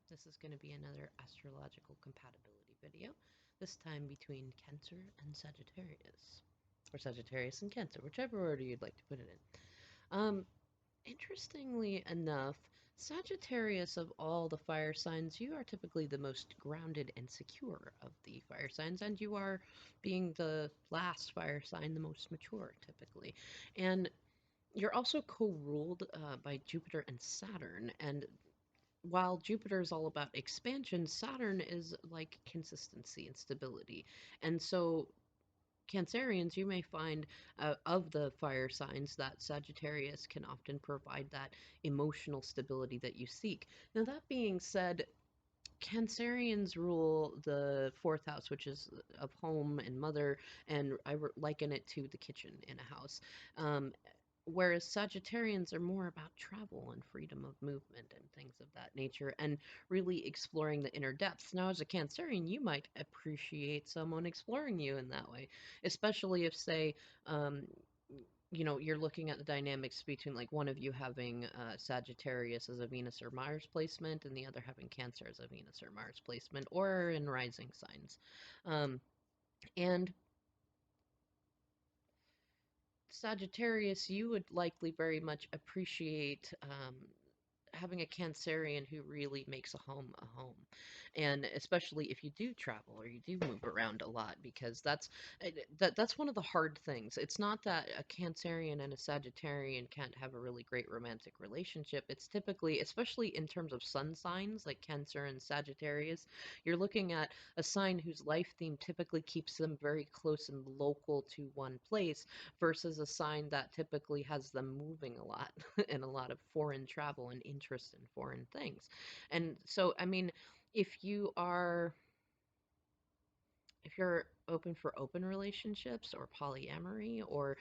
This is going to be another astrological compatibility video, this time between Cancer and Sagittarius. Or Sagittarius and Cancer, whichever order you'd like to put it in. Interestingly enough, Sagittarius of all the fire signs, you are typically the most grounded and secure of the fire signs, and you are, being the last fire sign, the most mature typically. And you're also co-ruled by Jupiter and Saturn, and while Jupiter is all about expansion, Saturn is like consistency and stability. And so, Cancerians, you may find of the fire signs that Sagittarius can often provide that emotional stability that you seek. Now, that being said, Cancerians rule the fourth house, which is of home and mother, and liken it to the kitchen in a house. Um, Whereas Sagittarians are more about travel and freedom of movement and things of that nature, and really exploring the inner depths. Now, as a Cancerian, you might appreciate someone exploring you in that way, especially if, say, um, you're looking at the dynamics between like one of you having Sagittarius as a Venus or Mars placement, and the other having Cancer as a Venus or Mars placement, or in rising signs. And Sagittarius, you would likely very much appreciate having a Cancerian who really makes a home. And especially if you do travel or you do move around a lot, because that's one of the hard things. It's not that a Cancerian and a Sagittarian can't have a really great romantic relationship. It's typically, especially in terms of sun signs like Cancer and Sagittarius, you're looking at a sign whose life theme typically keeps them very close and local to one place versus a sign that typically has them moving a lot and a lot of foreign travel and interest in foreign things. And so, I mean, if you are if you're open for open relationships or polyamory or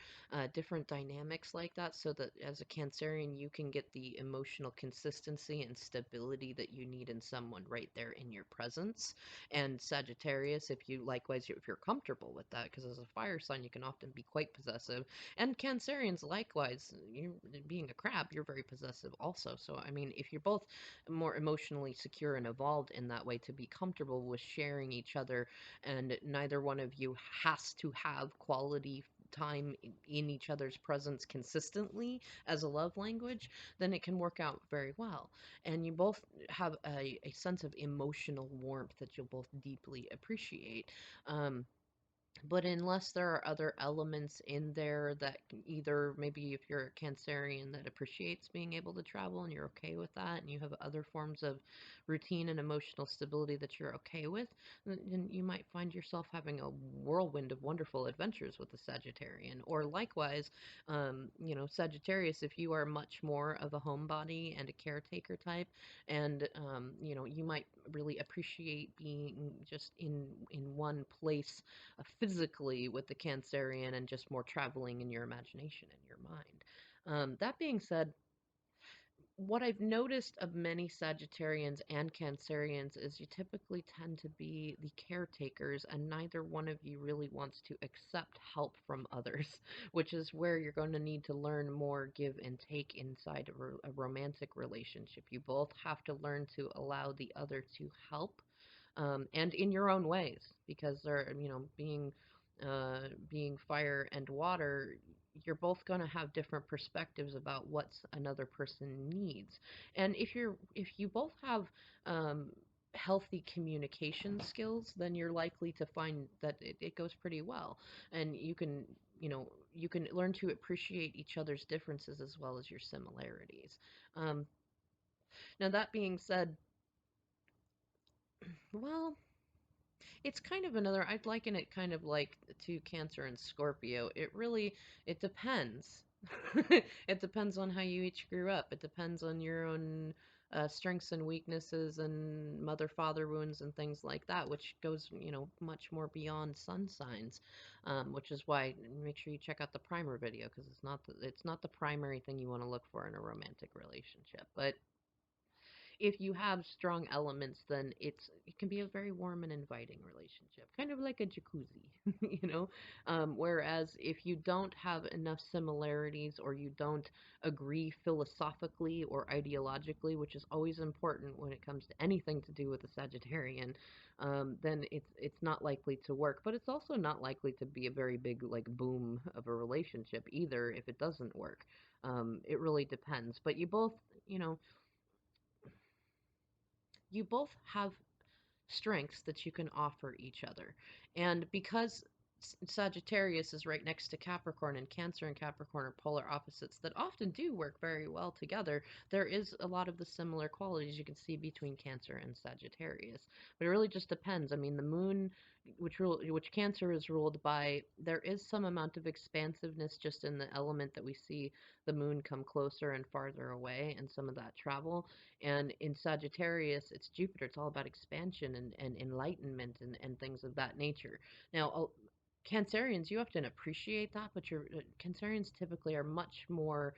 different dynamics like that, so that as a Cancerian, you can get the emotional consistency and stability that you need in someone right there in your presence. And Sagittarius, if you likewise, if you're comfortable with that, because as a fire sign, you can often be quite possessive. And Cancerians, likewise, you being a crab, you're very possessive also. So, I mean, if you're both more emotionally secure and evolved in that way to be comfortable with sharing each other, and neither one of you has to have quality time in each other's presence consistently as a love language, then it can work out very well. And you both have a sense of emotional warmth that you'll both deeply appreciate. Um, but unless there are other elements in there that either maybe if you're a Cancerian that appreciates being able to travel and you're okay with that, and you have other forms of routine and emotional stability that you're okay with, then you might find yourself having a whirlwind of wonderful adventures with the Sagittarian. Or likewise, Sagittarius, if you are much more of a homebody and a caretaker type, and you might really appreciate being just in one place physically with the Cancerian and just more traveling in your imagination and your mind. That being said, what I've noticed of many Sagittarians and Cancerians is you typically tend to be the caretakers, and neither one of you really wants to accept help from others, which is where you're going to need to learn more give and take inside a romantic relationship. You both have to learn to allow the other to help, and in your own ways, because they're, being fire and water, you're both going to have different perspectives about what another person needs. And if you both have um, healthy communication skills, then you're likely to find that it goes pretty well, and you can learn to appreciate each other's differences as well as your similarities. um, Now, that being said, well, it's kind of another, I'd liken it kind of like to Cancer and Scorpio. It depends. It depends on how you each grew up. It depends on your own strengths and weaknesses and mother-father wounds and things like that, which goes, much more beyond sun signs, which is why make sure you check out the primer video, because it's not the primary thing you want to look for in a romantic relationship. But if you have strong elements, then it can be a very warm and inviting relationship, kind of like a jacuzzi, you know. Whereas if you don't have enough similarities, or you don't agree philosophically or ideologically, which is always important when it comes to anything to do with a Sagittarian, then it's not likely to work. But it's also not likely to be a very big like boom of a relationship either if it doesn't work. It really depends. But you know, you both have strengths that you can offer each other. And because Sagittarius is right next to Capricorn, and Cancer and Capricorn are polar opposites that often do work very well together, there is a lot of the similar qualities you can see between Cancer and Sagittarius. But it really just depends. I mean, the moon, which Cancer is ruled by, there is some amount of expansiveness just in the element that we see the moon come closer and farther away, and some of that travel. And in Sagittarius, it's Jupiter. It's all about expansion and enlightenment and things of that nature. Now, Cancerians, you often appreciate that, but your Cancerians typically are much more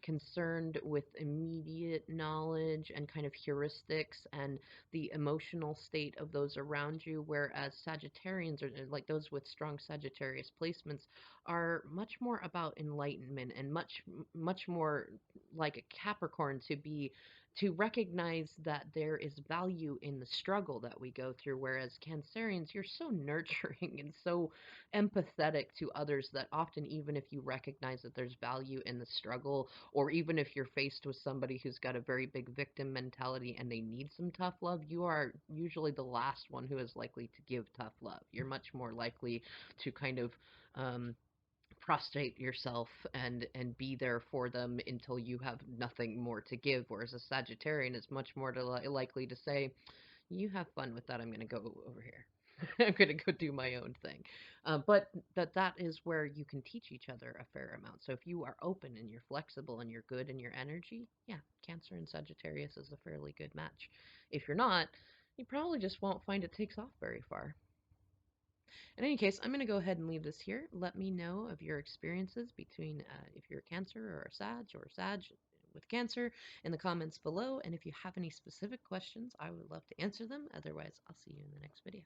concerned with immediate knowledge and kind of heuristics and the emotional state of those around you, whereas Sagittarians, or like those with strong Sagittarius placements, are much more about enlightenment, and much more like a Capricorn, to recognize that there is value in the struggle that we go through, whereas Cancerians, you're so nurturing and so empathetic to others that often, even if you recognize that there's value in the struggle, or even if you're faced with somebody who's got a very big victim mentality and they need some tough love, you are usually the last one who is likely to give tough love. You're much more likely to kind of um, prostrate yourself and be there for them until you have nothing more to give, whereas a Sagittarian is much more likely to say, you have fun with that, I'm going to go over here. I'm going to go do my own thing. But that is where you can teach each other a fair amount. So if you are open and you're flexible and you're good in your energy, yeah, Cancer and Sagittarius is a fairly good match. If you're not, you probably just won't find it takes off very far. In any case, I'm going to go ahead and leave this here. Let me know of your experiences between if you're a Cancer or a Sag, or Sag with Cancer, in the comments below. And if you have any specific questions, I would love to answer them. Otherwise, I'll see you in the next video.